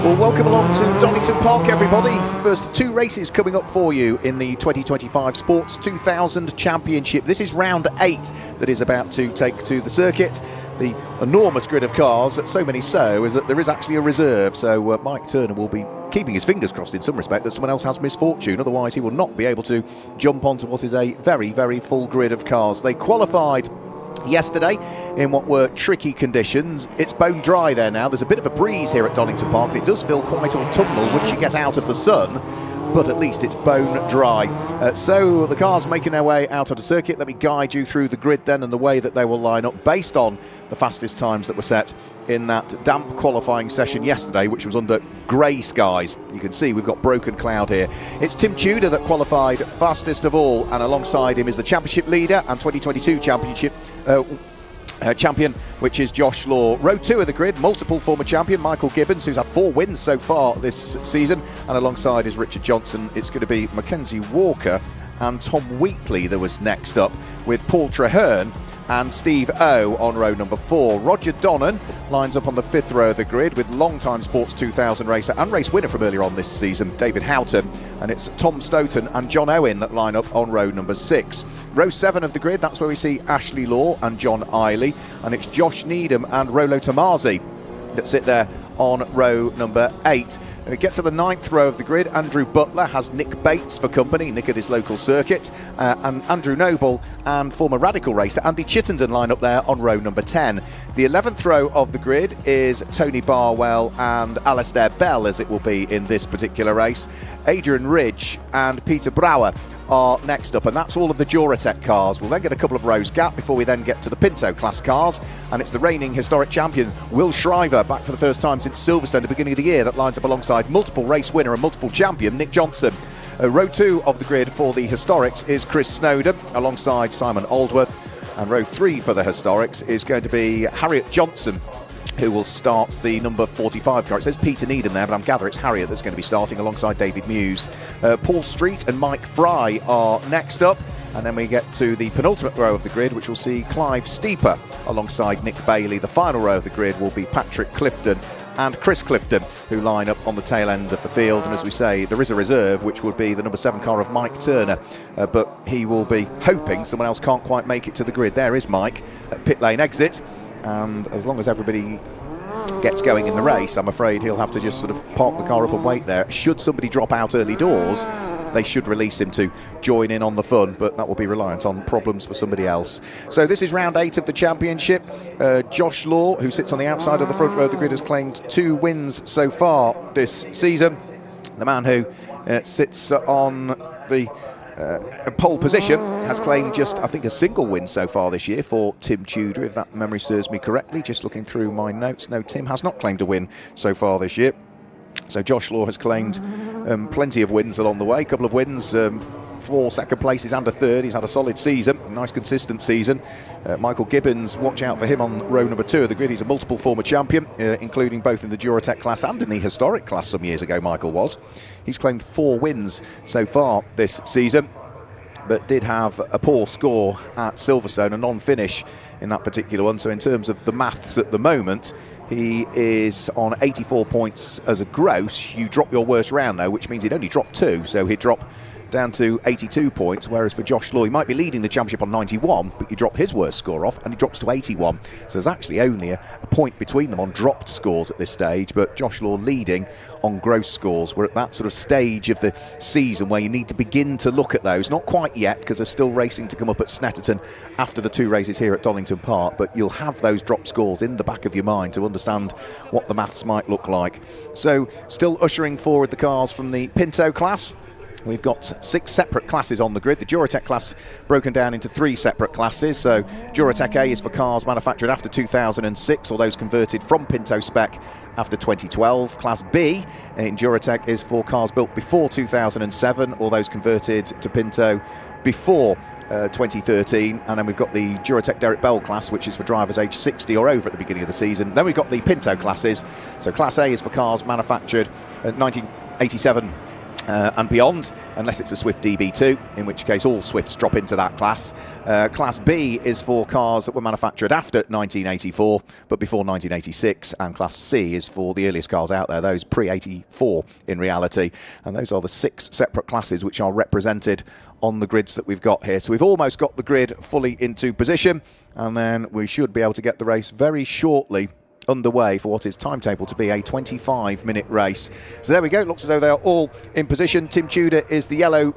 Well, welcome along to Donington Park, everybody. First two races coming up for you in the 2025 Sports 2000 Championship. This is round 8 that is about to take to the circuit. The enormous grid of cars, so many so, is that there is actually a reserve. So Mike Turner will be keeping his fingers crossed in some respect that someone else has misfortune. Otherwise, he will not be able to jump onto what is a very, very full grid of cars. They qualified yesterday in what were tricky conditions. It's bone dry there now. There's a bit of a breeze here at Donington Park, and it does feel quite autumnal once you get out of the sun, but at least it's bone dry. So the cars making their way out of the circuit. Let me guide you through the grid then and the way that they will line up based on the fastest times that were set in that damp qualifying session yesterday, which was under grey skies. You can see we've got broken cloud here. It's Tim Tudor that qualified fastest of all, and alongside him is the championship leader and 2022 championship champion, which is Josh Law. Row 2 of the grid, multiple former champion Michael Gibbons, who's had 4 wins so far this season, and alongside is Richard Johnson. It's going to be Mackenzie Walker and Tom Wheatley that was next up, with Paul Treherne and Steve O on row number 4. Roger Donnan lines up on the 5th row of the grid with long-time Sports 2000 racer and race winner from earlier on this season, David Houghton, and it's Tom Stoughton and John Owen that line up on row number 6. Row 7 of the grid, that's where we see Ashley Law and John Eiley, and it's Josh Needham and Rolo Tomasi that sit there on row number 8. When we get to the 9th row of the grid, Andrew Butler has Nick Bates for company, Nick at his local circuit, and Andrew Noble and former Radical racer Andy Chittenden line up there on row number 10. The 11th row of the grid is Tony Barwell and Alastair Bell, as it will be in this particular race. Adrian Ridge and Peter Brower are next up, and that's all of the Duratec cars. We'll then get a couple of rows gap before we then get to the Pinto class cars, and it's the reigning historic champion Will Shriver, back for the first time since Silverstone at the beginning of the year, that lines up alongside multiple race winner and multiple champion Nick Johnson. Row 2 of the grid for the historics is Chris Snowden alongside Simon Aldworth, and row 3 for the historics is going to be Harriet Johnson, who will start the number 45 car. It says Peter Needham there, but I'm gathering it's Harriet that's going to be starting alongside David Muse. Paul Street and Mike Fry are next up, and then we get to the penultimate row of the grid, which will see Clive Steeper alongside Nick Bailey. The final row of the grid will be Patrick Clifton and Chris Clifton, who line up on the tail end of the field. And as we say, there is a reserve, which would be the number 7 car of Mike Turner, but he will be hoping someone else can't quite make it to the grid. There is Mike at pit lane exit, and as long as everybody gets going in the race, I'm afraid he'll have to just sort of park the car up and wait there. Should somebody drop out early doors, they should release him to join in on the fun, but that will be reliant on problems for somebody else. So this is round 8 of the championship. Josh Law, who sits on the outside of the front row of the grid, has claimed 2 wins so far this season. The man who sits on the pole position has claimed just, I think, a single win so far this year for Tim Tudor, if that memory serves me correctly. Just looking through my notes, no, Tim has not claimed a win so far this year. So Josh Law has claimed plenty of wins along the way, a couple of wins, 4 second places and a third. He's had a solid season, a nice consistent season. Michael Gibbons, watch out for him on row number 2 of the grid. He's a multiple former champion, including both in the Duratec class and in the historic class some years ago, Michael was. He's claimed 4 wins so far this season, but did have a poor score at Silverstone, a non-finish in that particular one. So in terms of the maths at the moment, he is on 84 points as a gross. You drop your worst round though, which means he'd only drop 2, so he'd drop down to 82 points, whereas for Josh Law, he might be leading the championship on 91, but you drop his worst score off and he drops to 81. So there's actually only a point between them on dropped scores at this stage, but Josh Law leading on gross scores. We're at that sort of stage of the season where you need to begin to look at those. Not quite yet, because there's still racing to come up at Snetterton after the 2 races here at Donington Park, but you'll have those drop scores in the back of your mind to understand what the maths might look like. So still ushering forward the cars from the Pinto class. We've got 6 separate classes on the grid. The Duratec class broken down into 3 separate classes. So Duratec A is for cars manufactured after 2006, or those converted from Pinto spec after 2012. Class B in Duratec is for cars built before 2007, or those converted to Pinto before 2013. And then we've got the Duratec Derek Bell class, which is for drivers aged 60 or over at the beginning of the season. Then we've got the Pinto classes. So Class A is for cars manufactured at 1987 and beyond, unless it's a Swift DB2, in which case all Swifts drop into that class. Class B is for cars that were manufactured after 1984, but before 1986, and Class C is for the earliest cars out there, those pre-84 in reality. And those are the 6 separate classes which are represented on the grids that we've got here. So we've almost got the grid fully into position, and then we should be able to get the race very shortly underway for what is timetabled to be a 25-minute race. So there we go. It looks as though they are all in position. Tim Tudor is the yellow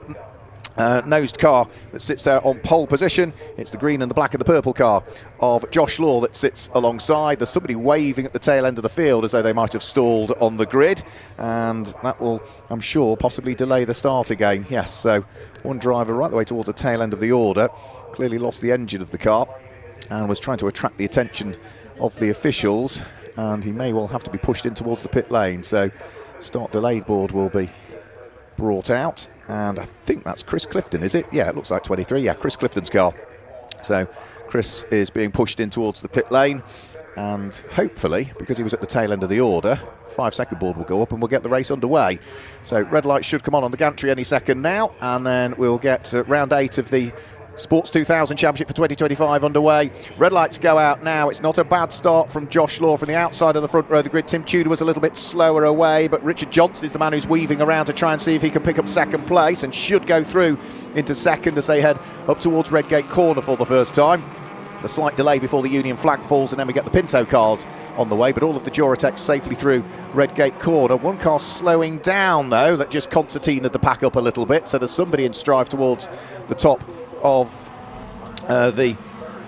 nosed car that sits there on pole position. It's the green and the black and the purple car of Josh Law that sits alongside. There's somebody waving at the tail end of the field as though they might have stalled on the grid, and that will, I'm sure, possibly delay the start again. Yes, so one driver right the way towards the tail end of the order clearly lost the engine of the car and was trying to attract the attention of the officials, and he may well have to be pushed in towards the pit lane. So start delayed board will be brought out, and I think that's Chris Clifton, is it? Yeah, it looks like 23. Yeah, Chris Clifton's car. So Chris is being pushed in towards the pit lane, and hopefully, because he was at the tail end of the order, 5-second board will go up and we'll get the race underway. So red lights should come on the gantry any second now, and then we'll get round 8 of the Sports 2000 Championship for 2025 underway. Red lights go out now. It's not a bad start from Josh Law from the outside of the front row of the grid. Tim Tudor was a little bit slower away, but Richard Johnson is the man who's weaving around to try and see if he can pick up second place, and should go through into second as they head up towards Redgate Corner for the first time. The slight delay before the Union flag falls, and then we get the Pinto cars on the way, but all of the Duratec safely through Redgate Corner. One car slowing down though, that just concertinaed the pack up a little bit, so there's somebody in strive towards the top of the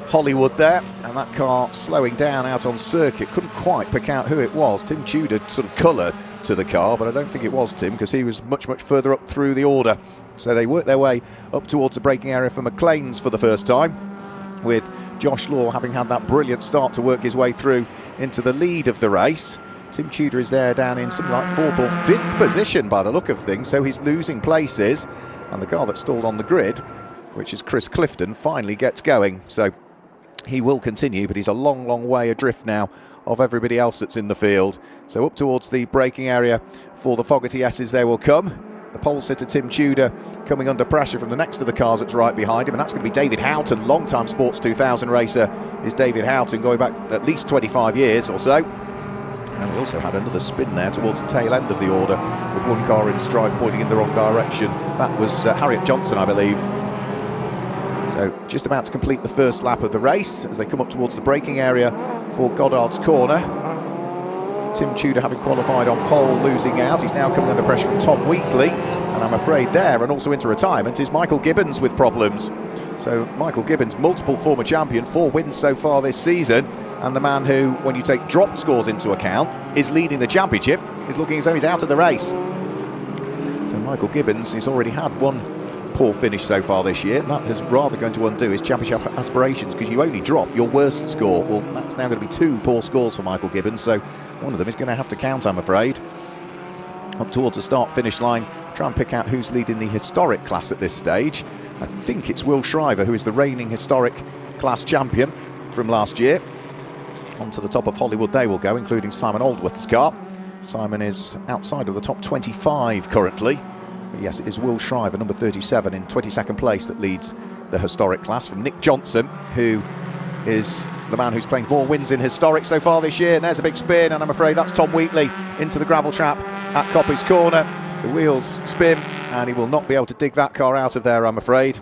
Hollywood there, and that car slowing down out on circuit. Couldn't quite pick out who it was. Tim Tudor sort of colour to the car, but I don't think it was Tim, because he was much further up through the order. So they worked their way up towards the braking area for McLean's for the first time, with Josh Law having had that brilliant start to work his way through into the lead of the race. Tim Tudor is there down in something like 4th or 5th position by the look of things, so he's losing places, and the car that stalled on the grid, which is Chris Clifton, finally gets going. So he will continue, but he's a long way adrift now of everybody else that's in the field. So up towards the braking area for the Fogarty S's they will come. The pole sitter Tim Tudor coming under pressure from the next of the cars that's right behind him, and that's going to be David Houghton. Long-time Sports 2000 racer is David Houghton, going back at least 25 years or so. And we also had another spin there towards the tail end of the order, with one car in strive pointing in the wrong direction. That was Harriet Johnson, I believe. So just about to complete the first lap of the race as they come up towards the braking area for Goddard's Corner. Tim Tudor, having qualified on pole, losing out. He's now coming under pressure from Tom Wheatley, and I'm afraid there, and also into retirement, is Michael Gibbons with problems. So Michael Gibbons, multiple former champion, 4 wins so far this season, and the man who, when you take dropped scores into account, is leading the championship, is looking as though he's out of the race. So Michael Gibbons has already had one poor finish so far this year. That is rather going to undo his championship aspirations, because you only drop your worst score. Well, that's now going to be 2 poor scores for Michael Gibbons, so one of them is going to have to count, I'm afraid. Up towards the start-finish line, try and pick out who's leading the historic class at this stage. I think it's Will Shriver, who is the reigning historic class champion from last year. Onto the top of Hollywood they will go, including Simon Aldworth's car. Simon is outside of the top 25 currently. But yes, it is Will Shriver, number 37, in 22nd place, that leads the historic class, from Nick Johnson, who is the man who's claimed more wins in historic so far this year. And there's a big spin, and I'm afraid that's Tom Wheatley into the gravel trap at Coppice Corner. The wheels spin, and he will not be able to dig that car out of there, I'm afraid.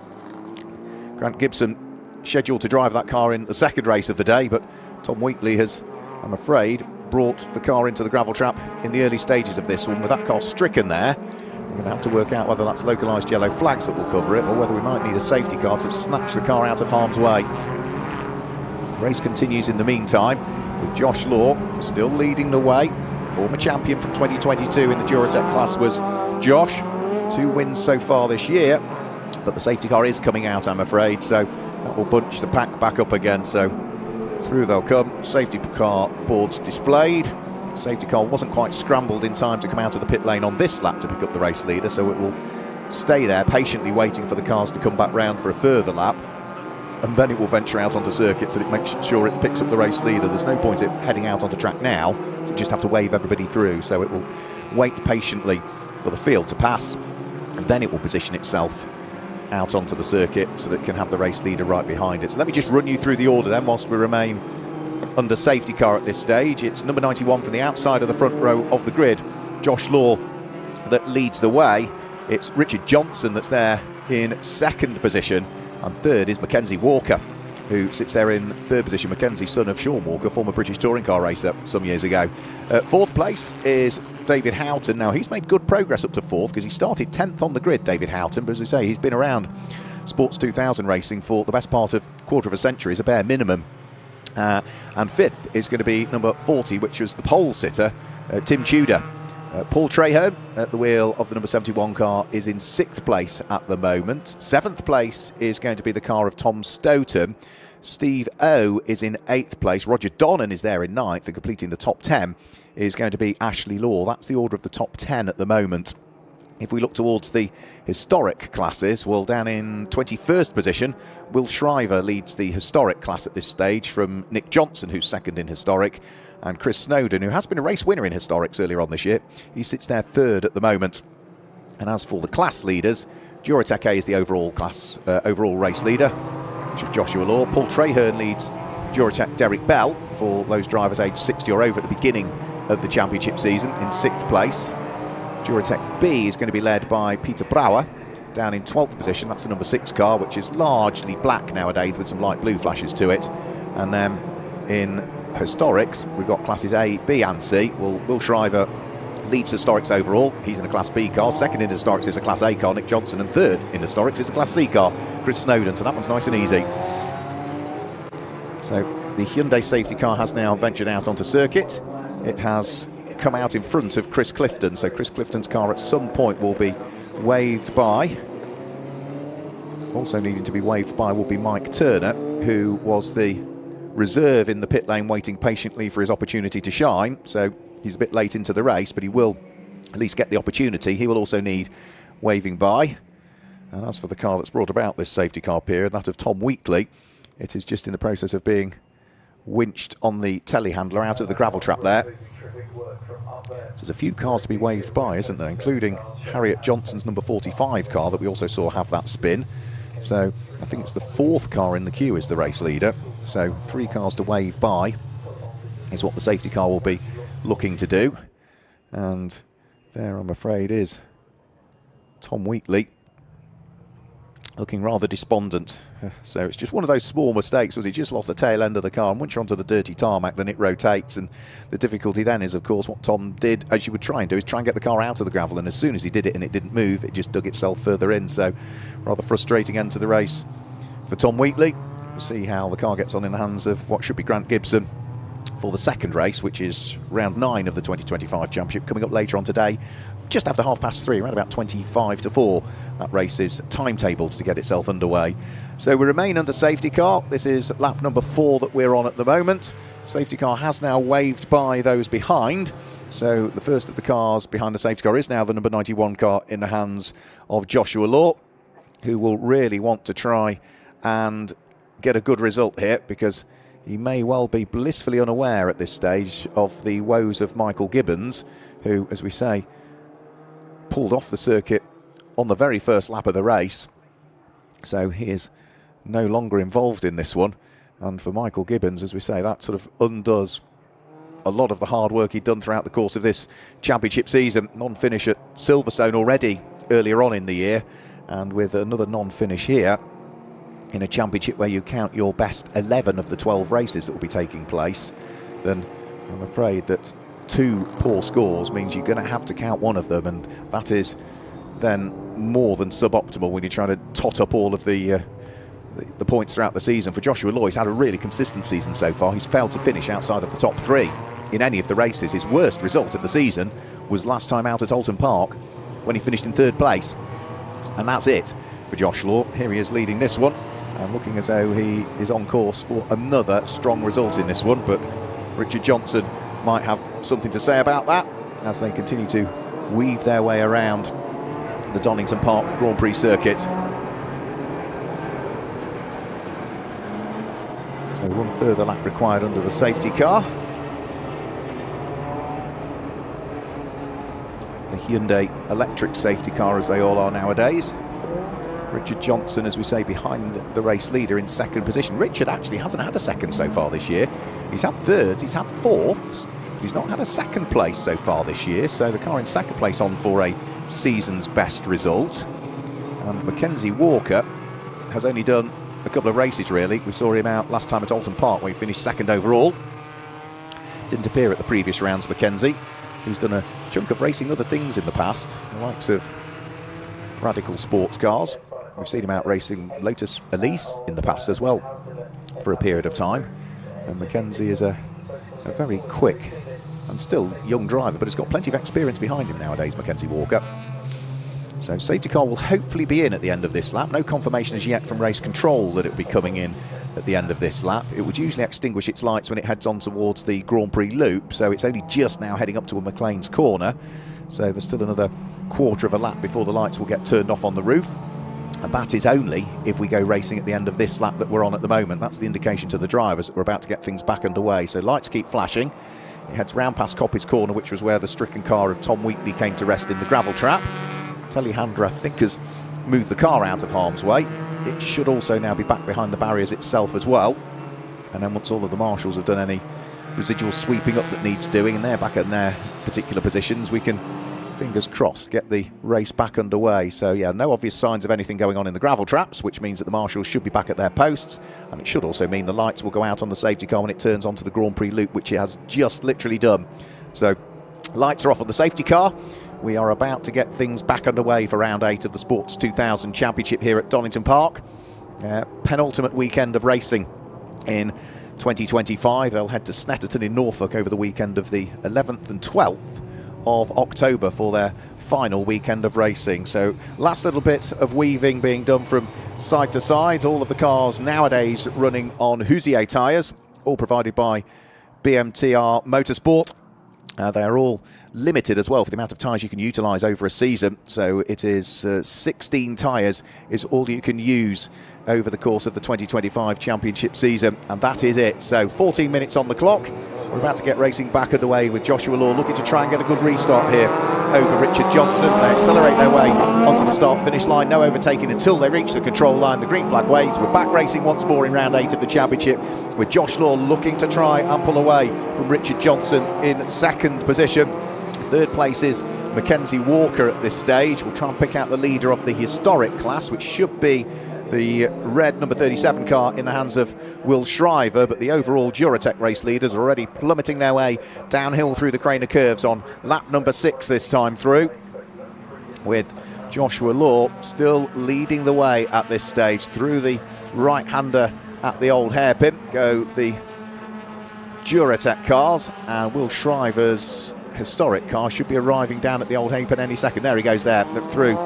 Grant Gibson scheduled to drive that car in the second race of the day, but Tom Wheatley has, I'm afraid, brought the car into the gravel trap in the early stages of this one. With that car stricken there, we're going to have to work out whether that's localised yellow flags that will cover it, or whether we might need a safety car to snatch the car out of harm's way. The race continues in the meantime, with Josh Law still leading the way. Former champion from 2022 in the Duratec class was Josh. 2 wins so far this year, but the safety car is coming out, I'm afraid, so that will bunch the pack back up again. So through they'll come. Safety car boards displayed. Safety car wasn't quite scrambled in time to come out of the pit lane on this lap to pick up the race leader, so it will stay there patiently waiting for the cars to come back round for a further lap, and then it will venture out onto circuit so it makes sure it picks up the race leader. There's no point it heading out onto track now, so you just have to wave everybody through, so it will wait patiently for the field to pass, and then it will position itself out onto the circuit so that it can have the race leader right behind it. So let me just run you through the order then whilst we remain under safety car at this stage. It's number 91 from the outside of the front row of the grid, Josh Law, that leads the way. It's Richard Johnson that's there in second position, and third is Mackenzie Walker, who sits there in third position. Mackenzie, son of Sean Walker, former British touring car racer some years ago. Fourth place is David Houghton. Now, he's made good progress up to fourth because he started 10th on the grid, David Houghton, but as we say, he's been around Sports 2000 racing for the best part of quarter of a century, is a bare minimum. And fifth is going to be number 40, which was the pole sitter, Tim Tudor. Paul Traherne at the wheel of the number 71 car is in sixth place at the moment. Seventh place is going to be the car of Tom Stoughton. Steve O is in eighth place. Roger Donnan is there in ninth, and completing the top 10 is going to be Ashley Law. That's the order of the top 10 at the moment. If we look towards the historic classes, well, down in 21st position, Will Shriver leads the historic class at this stage from Nick Johnson, who's second in historic, and Chris Snowden, who has been a race winner in historics earlier on this year. He sits there third at the moment. And as for the class leaders, Duratec A is the overall race leader, which is Joshua Law. Paul Traherne leads Duratec Derek Bell for those drivers aged 60 or over at the beginning of the championship season in sixth place. Duratec B is going to be led by Peter Brouwer down in 12th position. That's the number 6 car, which is largely black nowadays with some light blue flashes to it. And then in historics, we've got classes A, B and C. Will Shriver leads historics overall. He's in a class B car. Second in historics is a class A car, Nick Johnson, and third in historics is a class C car, Chris Snowden. So that one's nice and easy. So the Hyundai safety car has now ventured out onto circuit. It has come out in front of Chris Clifton, so Chris Clifton's car at some point will be waved by. Also needing to be waved by will be Mike Turner, who was the reserve in the pit lane waiting patiently for his opportunity to shine. So he's a bit late into the race, but he will at least get the opportunity. He will also need waving by. And as for the car that's brought about this safety car period, that of Tom Wheatley, it is just in the process of being winched on the telehandler out of the gravel trap there. So there's a few cars to be waved by, isn't there, including Harriet Johnson's number 45 car that we also saw have that spin. So I think it's the fourth car in the queue is the race leader. So 3 cars to wave by is what the safety car will be looking to do. And there, I'm afraid, is Tom Wheatley, looking rather despondent. So it's just one of those small mistakes where he just lost the tail end of the car, and once you're onto the dirty tarmac, then it rotates. And the difficulty then is, of course, what Tom did, as you would try and do, is try and get the car out of the gravel. And as soon as he did it and it didn't move, it just dug itself further in. So rather frustrating end to the race for Tom Wheatley. We'll see how the car gets on in the hands of what should be Grant Gibson for the second race, which is round 9 of the 2025 championship, coming up later on today, just after 3:30, around about 25 to 4. That race is timetabled to get itself underway. So we remain under safety car. This is lap number 4 that we're on at the moment. Safety car has now waved by those behind. So the first of the cars behind the safety car is now the number 91 car in the hands of Joshua Law, who will really want to try and get a good result here, because he may well be blissfully unaware at this stage of the woes of Michael Gibbons, who, as we say, pulled off the circuit on the very first lap of the race. So he is no longer involved in this one. And for Michael Gibbons, as we say, that sort of undoes a lot of the hard work he'd done throughout the course of this championship season. Non-finish at Silverstone already earlier on in the year, and with another non-finish here in a championship where you count your best 11 of the 12 races that will be taking place, then I'm afraid that 2 poor scores means you're going to have to count one of them, and that is then more than suboptimal when you're trying to tot up all of the points throughout the season. For Joshua Law, he's had a really consistent season so far. He's failed to finish outside of the top 3 in any of the races. His worst result of the season was last time out at Alton Park, when he finished in 3rd place. And that's it for Josh Law. Here he is leading this one, and looking as though he is on course for another strong result in this one. But Richard Johnson might have something to say about that as they continue to weave their way around the Donington Park Grand Prix circuit. So one further lap required under the safety car. the Hyundai electric safety car, as they all are nowadays. Richard Johnson, as we say, behind the race leader in second position. Richard actually hasn't had a second so far this year. He's had thirds, he's had fourths, but he's not had a second place so far this year. So the car in second place on for a season's best result. And Mackenzie Walker has only done a couple of races, really. We saw him out last time at Alton Park, where he finished second overall. Didn't appear at the previous rounds, Mackenzie, who's done a chunk of racing other things in the past, the likes of radical sports cars. We've seen him out racing Lotus Elise in the past as well for a period of time. And Mackenzie is a very quick and still young driver, but has got plenty of experience behind him nowadays, Mackenzie Walker. So safety car will hopefully be in at the end of this lap. No confirmation as yet from race control that it will be coming in at the end of this lap. It would usually extinguish its lights when it heads on towards the Grand Prix loop, so it's only just now heading up to a McLean's corner. So there's still another quarter of a lap before the lights will get turned off on the roof. And that is only if we go racing at the end of this lap that we're on at the moment. That's the indication to the drivers that we're about to get things back underway. So lights keep flashing. It heads round past Coppice Corner, which was where the stricken car of Tom Wheatley came to rest in the gravel trap. Telehandra, I think, has moved the car out of harm's way. It should also now be back behind the barriers itself as well. And then once all of the marshals have done any residual sweeping up that needs doing, and they're back in their particular positions, we can, fingers crossed, get the race back underway. So yeah, no obvious signs of anything going on in the gravel traps, which means that the marshals should be back at their posts, and it should also mean the lights will go out on the safety car when it turns onto the Grand Prix loop, which it has just literally done. So lights are off on the safety car. We are about to get things back underway for round 8 of the Sports 2000 Championship here at Donington Park. Penultimate weekend of racing in 2025. They'll head to Snetterton in Norfolk over the weekend of the 11th and 12th of October for their final weekend of racing. So last little bit of weaving being done from side to side. All of the cars nowadays running on Hoosier tyres, all provided by BMTR Motorsport. They are all limited as well for the amount of tyres you can utilise over a season. So it is 16 tyres is all you can use over the course of the 2025 Championship season, and that is it. So 14 minutes on the clock. We're about to get racing back underway with Joshua Law looking to try and get a good restart here over Richard Johnson. They accelerate their way onto the start-finish line. No overtaking until they reach the control line. The green flag waves. We're back racing once more in round 8 of the Championship with Josh Law looking to try and pull away from Richard Johnson in second position. Third place is Mackenzie Walker at this stage. We'll try and pick out the leader of the historic class, which should be the red number 37 car in the hands of Will Shriver, but the overall Duratec race leaders are already plummeting their way downhill through the Craner curves on lap number 6 this time through, with Joshua Law still leading the way at this stage. Through the right-hander at the old hairpin go the Duratec cars, and Will Shriver's historic car should be arriving down at the old hairpin any second. There he goes there through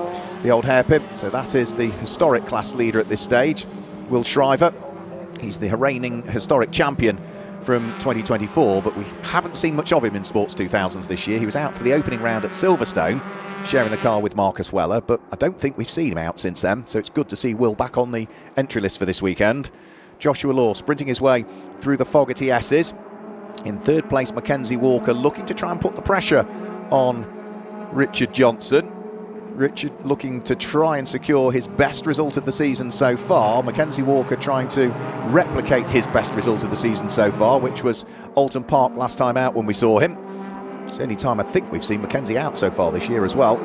the old hairpin. So that is the historic class leader at this stage, Will Shriver. He's the reigning historic champion from 2024, but we haven't seen much of him in Sports 2000s this year. He was out for the opening round at Silverstone, sharing the car with Marcus Weller, but I don't think we've seen him out since then, so it's good to see Will back on the entry list for this weekend. Joshua Law sprinting his way through the Fogarty S's. In third place, Mackenzie Walker looking to try and put the pressure on Richard Johnson. Richard looking to try and secure his best result of the season so far. Mackenzie Walker trying to replicate his best result of the season so far, which was Alton Park last time out when we saw him. It's the only time I think we've seen Mackenzie out so far this year as well.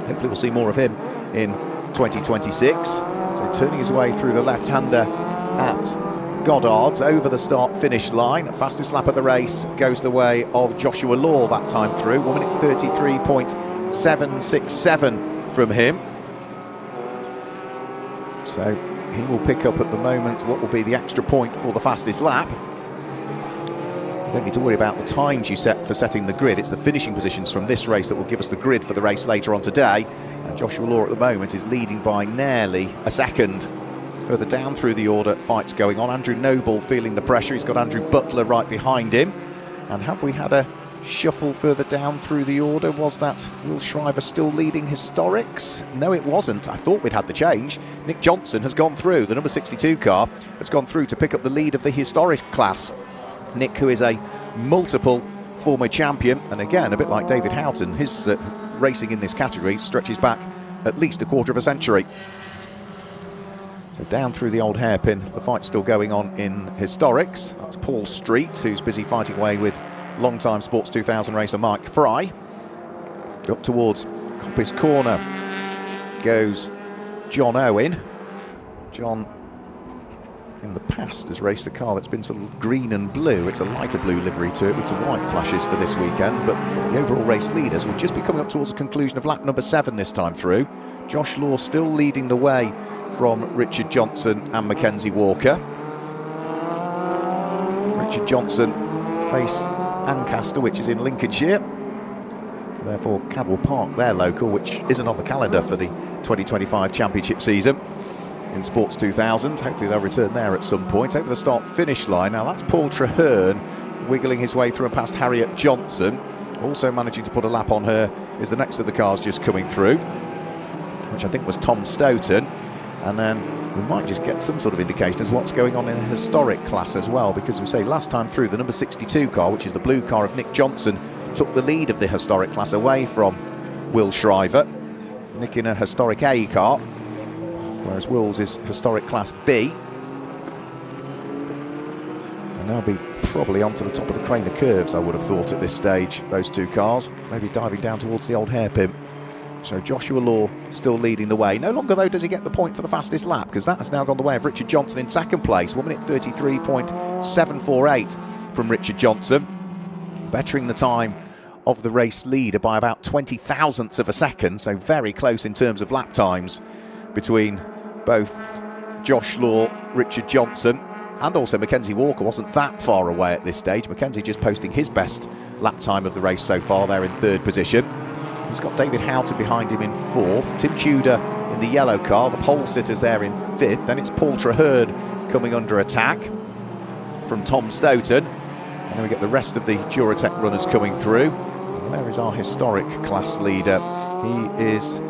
Hopefully we'll see more of him in 2026. So turning his way through the left-hander at Goddard's over the start-finish line. Fastest lap of the race goes the way of Joshua Law that time through. 1 minute 33.767 from him. So he will pick up at the moment what will be the extra point for the fastest lap. You don't need to worry about the times you set for setting the grid. It's the finishing positions from this race that will give us the grid for the race later on today. And Joshua Law at the moment is leading by nearly a second. Further down through the order, fights going on. Andrew Noble feeling the pressure. He's got Andrew Butler right behind him. And have we had a shuffle further down through the order? Was that Will Shriver still leading historics? No, it wasn't. I thought we'd had the change. Nick Johnson has gone through. The number 62 car has gone through to pick up the lead of the historic class. Nick, who is a multiple former champion, and again, a bit like David Houghton, his racing in this category stretches back at least a quarter of a century. So down through the old hairpin, the fight's still going on in historics. That's Paul Street, who's busy fighting away with long-time Sports 2000 racer Mike Fry. Up towards Coppice Corner goes John Owen. John, in the past, has raced a car that's been sort of green and blue. It's a lighter blue livery to it with some white flashes for this weekend, but the overall race leaders will just be coming up towards the conclusion of lap number 7 this time through. Josh Law still leading the way from Richard Johnson and Mackenzie Walker. Richard Johnson based Ancaster, which is in Lincolnshire. So therefore Cadwell Park, their local, which isn't on the calendar for the 2025 championship season in Sports 2000. Hopefully they'll return there at some point. Over the start-finish line. Now that's Paul Traherne wiggling his way through and past Harriet Johnson. Also managing to put a lap on her is the next of the cars just coming through, which I think was Tom Stoughton. And then we might just get some sort of indication as to what's going on in the historic class as well, because we say last time through, the number 62 car, which is the blue car of Nick Johnson, took the lead of the historic class away from Will Shriver. Nick in a historic A car, whereas Will's is historic class B. And they'll be probably onto the top of the Craner curves, I would have thought at this stage, those two cars, maybe diving down towards the old hairpin. So Joshua Law still leading the way. No longer, though, does he get the point for the fastest lap, because that has now gone the way of Richard Johnson in second place. 1 minute 33.748 from Richard Johnson, bettering the time of the race leader by about 20 thousandths of a second, so very close in terms of lap times between both Josh Law, Richard Johnson, and also Mackenzie Walker wasn't that far away at this stage. Mackenzie just posting his best lap time of the race so far there in third position. He's got David Houghton behind him in fourth, Tim Tudor in the yellow car, the pole sitters there in fifth. Then it's Paul Traherne coming under attack from Tom Stoughton. And then we get the rest of the Duratec runners coming through. And there is our historic class leader. He is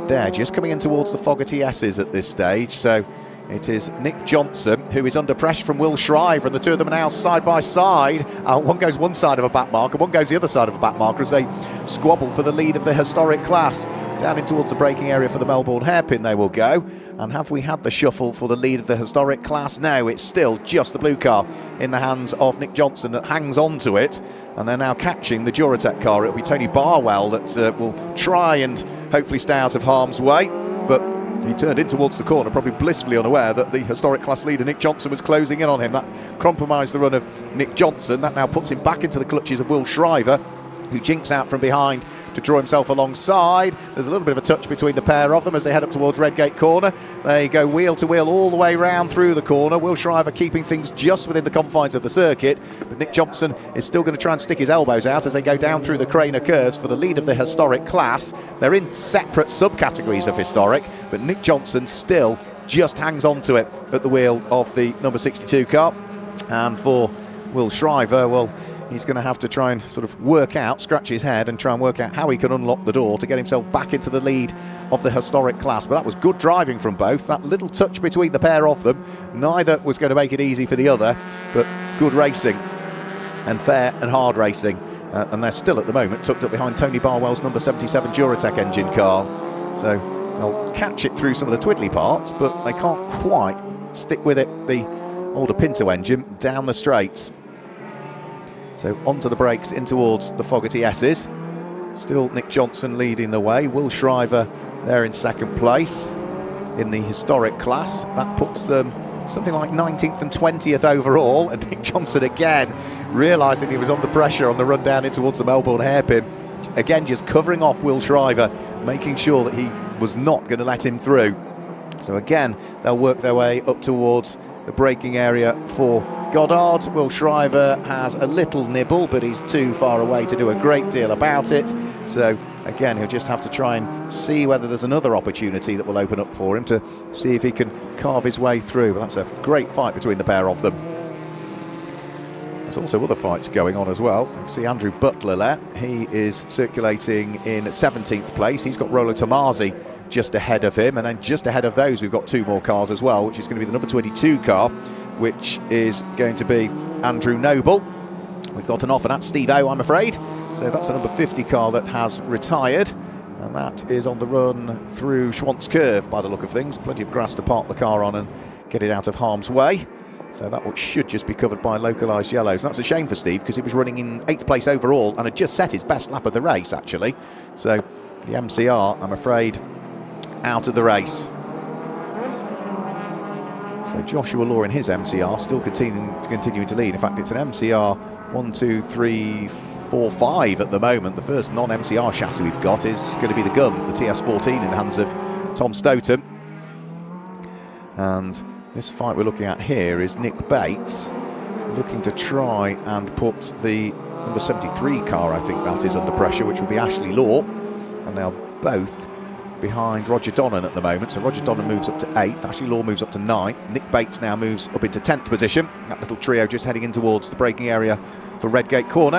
there, just coming in towards the Fogarty S's at this stage. So it is Nick Johnson, who is under pressure from Will Shriver, and the two of them are now side by side. One goes one side of a back marker, one goes the other side of a back marker as they squabble for the lead of the historic class. Down in towards the braking area for the Melbourne hairpin they will go. And have we had the shuffle for the lead of the historic class? No, it's still just the blue car in the hands of Nick Johnson that hangs on to it. And they're now catching the Duratec car. It'll be Tony Barwell that will try and hopefully stay out of harm's way. But he turned in towards the corner, probably blissfully unaware that the historic class leader, Nick Johnson, was closing in on him. That compromised the run of Nick Johnson. That now puts him back into the clutches of Will Shriver, who jinks out from behind to draw himself alongside. There's a little bit of a touch between the pair of them as they head up towards Redgate Corner. They go wheel to wheel all the way round through the corner. Will Shriver keeping things just within the confines of the circuit, but Nick Johnson is still going to try and stick his elbows out as they go down through the Craner curves for the lead of the historic class. They're in separate subcategories of historic, but Nick Johnson still just hangs on to it at the wheel of the number 62 car. And for Will Shriver, well, he's going to have to try and sort of work out, scratch his head and try and work out how he can unlock the door to get himself back into the lead of the historic class. But that was good driving from both. That little touch between the pair of them, neither was going to make it easy for the other, but good racing and fair and hard racing. And they're still at the moment tucked up behind Tony Barwell's number 77 Duratec engine car. So they'll catch it through some of the twiddly parts, but they can't quite stick with it, the older Pinto engine, down the straights. So onto the brakes in towards the Fogarty S's. Still Nick Johnson leading the way. Will Shriver there in second place in the historic class. That puts them something like 19th and 20th overall. And Nick Johnson again, realising he was under pressure on the run down in towards the Melbourne hairpin. Again, just covering off Will Shriver, making sure that he was not going to let him through. So again, they'll work their way up towards the braking area for Goddard. Will Shriver has a little nibble, but he's too far away to do a great deal about it. So again, he'll just have to try and see whether there's another opportunity that will open up for him to see if he can carve his way through. But that's a great fight between the pair of them. There's also other fights going on as well. You can see Andrew Butler there. He is circulating in 17th place. He's got Rolo Tomasi just ahead of him, and then just ahead of those we've got two more cars as well, which is going to be the number 22 car, which is going to be Andrew Noble. We've got an off, and that's Steve O, I'm afraid. So that's the number 50 car that has retired. And that is on the run through Schwantz Curve by the look of things. Plenty of grass to park the car on and get it out of harm's way. So that should just be covered by localised yellows. And that's a shame for Steve, because he was running in 8th place overall and had just set his best lap of the race, actually. So the MCR, I'm afraid, out of the race. So Joshua Law in his MCR still continuing to lead. In fact, it's an MCR 1, 2, 3, 4, 5 at the moment. The first non-MCR chassis we've got is going to be the Gun, the TS14, in the hands of Tom Stoughton. And this fight we're looking at here is Nick Bates looking to try and put the number 73 car, I think that is, under pressure, which will be Ashley Law. And they're both behind Roger Donnan at the moment. So Roger Donnan moves up to 8th, Ashley Law moves up to 9th, Nick Bates now moves up into 10th position. That little trio just heading in towards the braking area for Redgate Corner.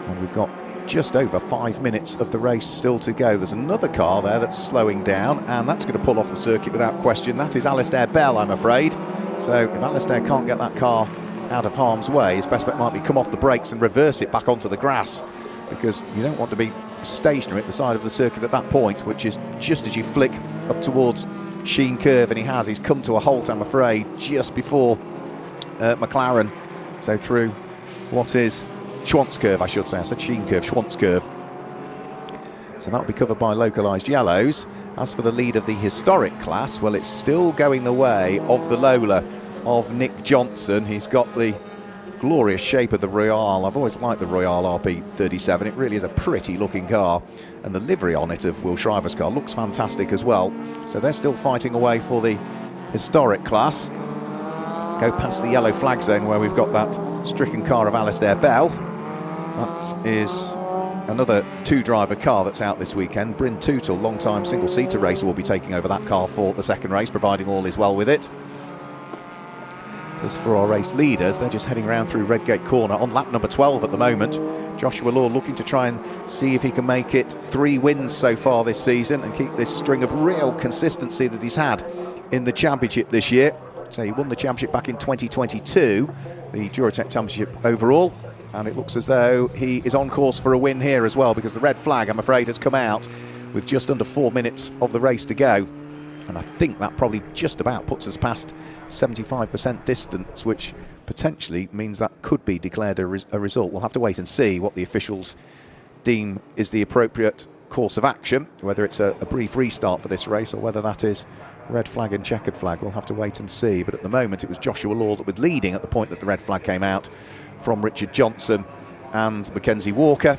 And we've got just over 5 minutes of the race still to go. There's another car there that's slowing down, and that's going to pull off the circuit without question. That is Alistair Bell, I'm afraid. So if Alistair can't get that car out of harm's way, his best bet might be come off the brakes and reverse it back onto the grass, because you don't want to be stationary at the side of the circuit at that point, which is just as you flick up towards Sheen Curve. And he's come to a halt, I'm afraid, just before McLaren. So through what is Schwantz Curve, I should say. I said Sheen Curve, Schwantz Curve. So that will be covered by localised yellows. As for the lead of the historic class, well, it's still going the way of the Lola of Nick Johnson. He's got the glorious shape of the Royale. I've always liked the Royale RP37. It really is a pretty looking car, and the livery on it of Will Shriver's car looks fantastic as well. So they're still fighting away for the historic class. Go past the yellow flag zone where we've got that stricken car of Alistair Bell. That is another two-driver car that's out this weekend. Bryn Tootle, long-time single-seater racer, will be taking over that car for the second race, providing all is well with it. As for our race leaders, they're just heading around through Redgate Corner on lap number 12 at the moment. Joshua Law looking to try and see if he can make it 3 wins so far this season and keep this string of real consistency that he's had in the championship this year. So he won the championship back in 2022, the Duratec championship overall, and it looks as though he is on course for a win here as well, because the red flag, I'm afraid, has come out with just under 4 minutes of the race to go. And I think that probably just about puts us past 75% distance, which potentially means that could be declared a result. We'll have to wait and see what the officials deem is the appropriate course of action, whether it's a brief restart for this race or whether that is red flag and checkered flag. We'll have to wait and see. But at the moment, it was Joshua Law that was leading at the point that the red flag came out from Richard Johnson and Mackenzie Walker.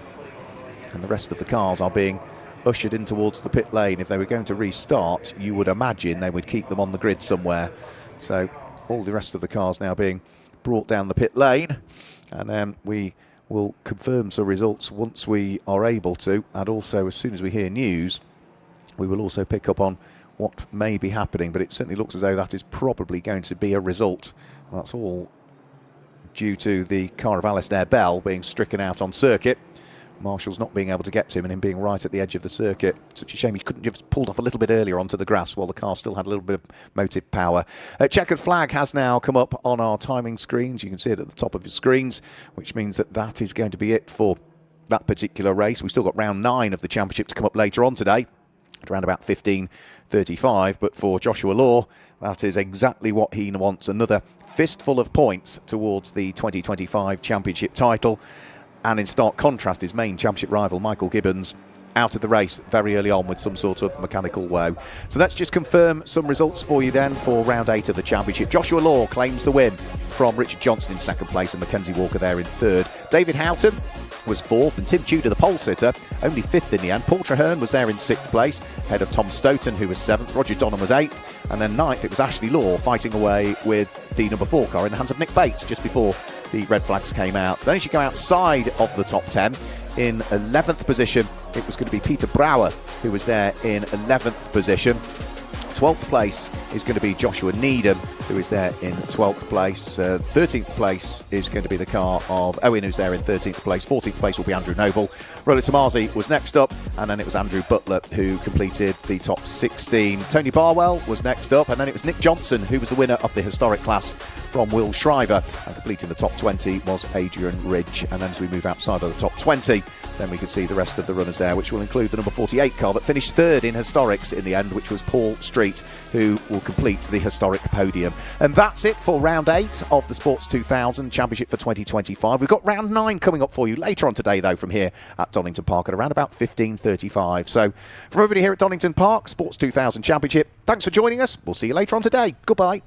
And the rest of the cars are being ushered in towards the pit lane. If they were going to restart, you would imagine they would keep them on the grid somewhere. So all the rest of the cars now being brought down the pit lane, and then we will confirm some results once we are able to, and also as soon as we hear news we will also pick up on what may be happening. But it certainly looks as though that is probably going to be a result. That's all due to the car of Alistair Bell being stricken out on circuit. Marshall's not being able to get to him and him being right at the edge of the circuit. Such a shame he couldn't have pulled off a little bit earlier onto the grass while the car still had a little bit of motive power. Checkered flag has now come up on our timing screens. You can see it at the top of your screens, which means that that is going to be it for that particular race. We've still got round 9 of the championship to come up later on today at around about 15:35. But for Joshua Law, that is exactly what he wants. Another fistful of points towards the 2025 championship title. And in stark contrast, his main championship rival, Michael Gibbons, out of the race very early on with some sort of mechanical woe. So let's just confirm some results for you then for round 8 of the championship. Joshua Law claims the win from Richard Johnson in 2nd place and Mackenzie Walker there in 3rd. David Houghton was 4th, and Tim Tudor, the pole sitter, only 5th in the end. Paul Traherne was there in 6th place, ahead of Tom Stoughton, who was 7th. Roger Donnan was 8th, and then 9th it was Ashley Law fighting away with the number 4 car in the hands of Nick Bates just before the red flags came out. Then as you go outside of the top 10, in 11th position, it was going to be Peter Brouwer, who was there in 11th position. 12th place is going to be Joshua Needham, who is there in 12th place. 13th place is going to be the car of Owen, who's there in 13th place. 14th place will be Andrew Noble. Rolo Tomasi was next up, and then it was Andrew Butler who completed the top 16. Tony Barwell was next up, and then it was Nick Johnson who was the winner of the historic class from Will Shriver, and completing the top 20 was Adrian Ridge. And then as we move outside of the top 20, then we could see the rest of the runners there, which will include the number 48 car that finished third in historics in the end, which was Paul Street, who will complete the historic podium. And that's it for round 8 of the Sports 2000 Championship for 2025. We've got round 9 coming up for you later on today, though, from here at Donington Park at around about 15:35. So from everybody here at Donington Park, Sports 2000 Championship, thanks for joining us. We'll see you later on today. Goodbye.